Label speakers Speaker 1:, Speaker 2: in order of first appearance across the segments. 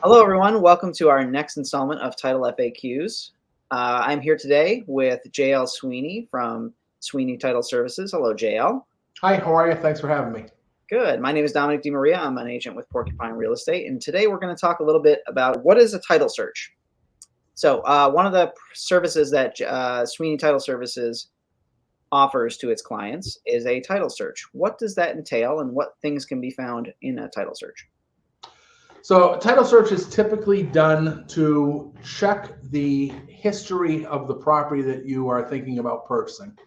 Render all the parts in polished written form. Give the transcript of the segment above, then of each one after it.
Speaker 1: Hello, everyone. Welcome to our next installment of Title FAQs. I'm here today with JL Sweeney from Sweeney Title Services. Hello, JL.
Speaker 2: Hi, how are you? Thanks for having me.
Speaker 1: Good. My name is Dominic DiMaria. I'm an agent with Porcupine Real Estate, and today we're going to talk a little bit about what is a title search. So one of the services that Sweeney Title Services offers to its clients is a title search. What does that entail, and what things can be found in a title search?
Speaker 2: So title search is typically done to check the history of the property that you are thinking about purchasing.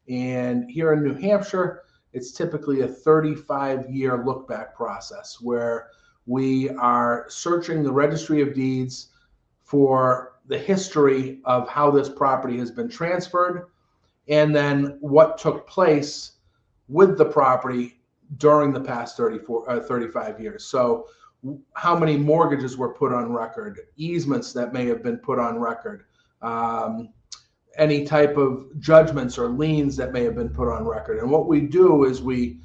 Speaker 2: And here in New Hampshire, it's typically a 35-year look-back process where we are searching the registry of deeds for the history of how this property has been transferred and then what took place with the property during the past 35 years. So how many mortgages were put on record, easements that may have been put on record, any type of judgments or liens that may have been put on record. And what we do is we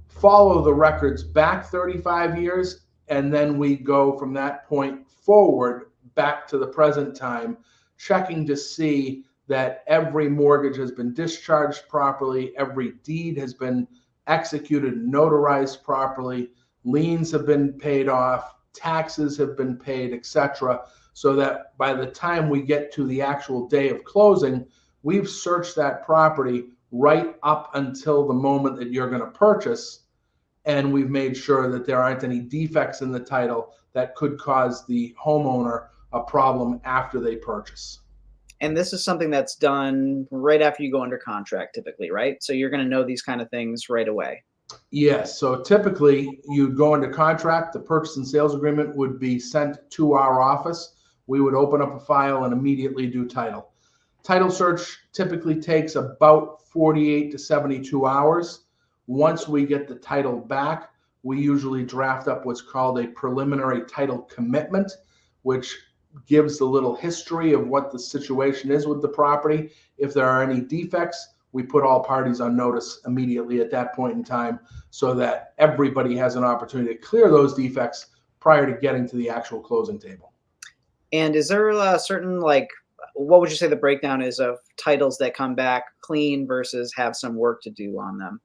Speaker 2: follow the records back 35 years, and then we go from that point forward back to the present time, checking to see that every mortgage has been discharged properly, every deed has been executed and notarized properly, liens have been paid off, taxes have been paid, etc., so that by the time we get to the actual day of closing, we've searched that property right up until the moment that you're going to purchase, and we've made sure that there aren't any defects in the title that could cause the homeowner a problem after they purchase.
Speaker 1: And this is something that's done right after you go under contract, typically, right? So you're going to know these kind of things right away.
Speaker 2: Yes. So typically you'd go into contract, the purchase and sales agreement would be sent to our office. We would open up a file and immediately do title. Title search typically takes about 48 to 72 hours. Once we get the title back, we usually draft up what's called a preliminary title commitment, which gives a little history of what the situation is with the property. If there are any defects, we put all parties on notice immediately at that point in time so that everybody has an opportunity to clear those defects prior to getting to the actual closing table.
Speaker 1: And is there a certain, what would you say the breakdown is of titles that come back clean versus have some work to do on them?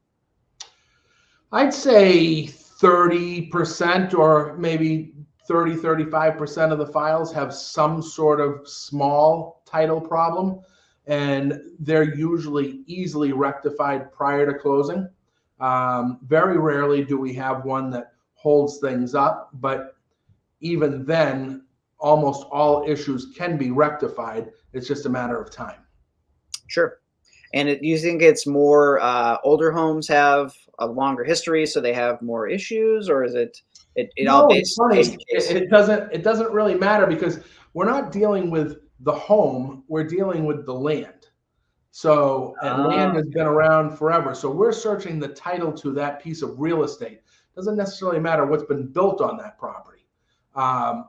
Speaker 2: I'd say 30% or maybe 35% of the files have some sort of small title problem, and they're usually easily rectified prior to closing. Very rarely do we have one that holds things up, but even then, almost all issues can be rectified. It's just a matter of time.
Speaker 1: Sure. And you think it's more older homes have a longer history, so they have more issues, or is it all based case to case?
Speaker 2: It doesn't really matter because we're not dealing with the home, we're dealing with the land. So, and land has been around forever. So we're searching the title to that piece of real estate. Doesn't necessarily matter what's been built on that property.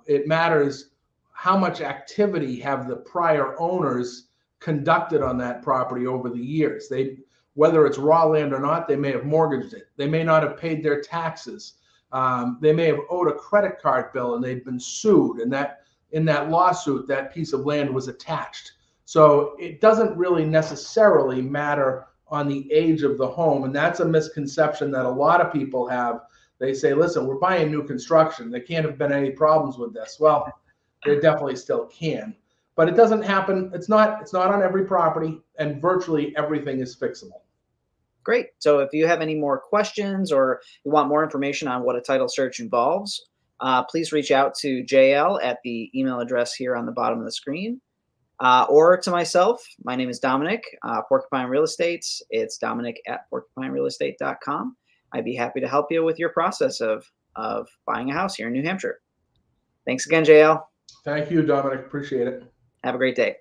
Speaker 2: It matters how much activity have the prior owners conducted on that property over the years. Whether it's raw land or not, they may have mortgaged it. They may not have paid their taxes. They may have owed a credit card bill and they've been sued, and that in that lawsuit, that piece of land was attached. So it doesn't really necessarily matter on the age of the home. And that's a misconception that a lot of people have. They say, listen, we're buying new construction. There can't have been any problems with this. Well, there definitely still can. But it doesn't happen. It's not on every property, and virtually everything is fixable.
Speaker 1: Great. So if you have any more questions or you want more information on what a title search involves, please reach out to JL at the email address here on the bottom of the screen, or to myself. My name is Dominic, Porcupine Real Estate. It's Dominic at porcupinerealestate.com. I'd be happy to help you with your process of buying a house here in New Hampshire. Thanks again, JL.
Speaker 2: Thank you, Dominic. Appreciate it.
Speaker 1: Have a great day.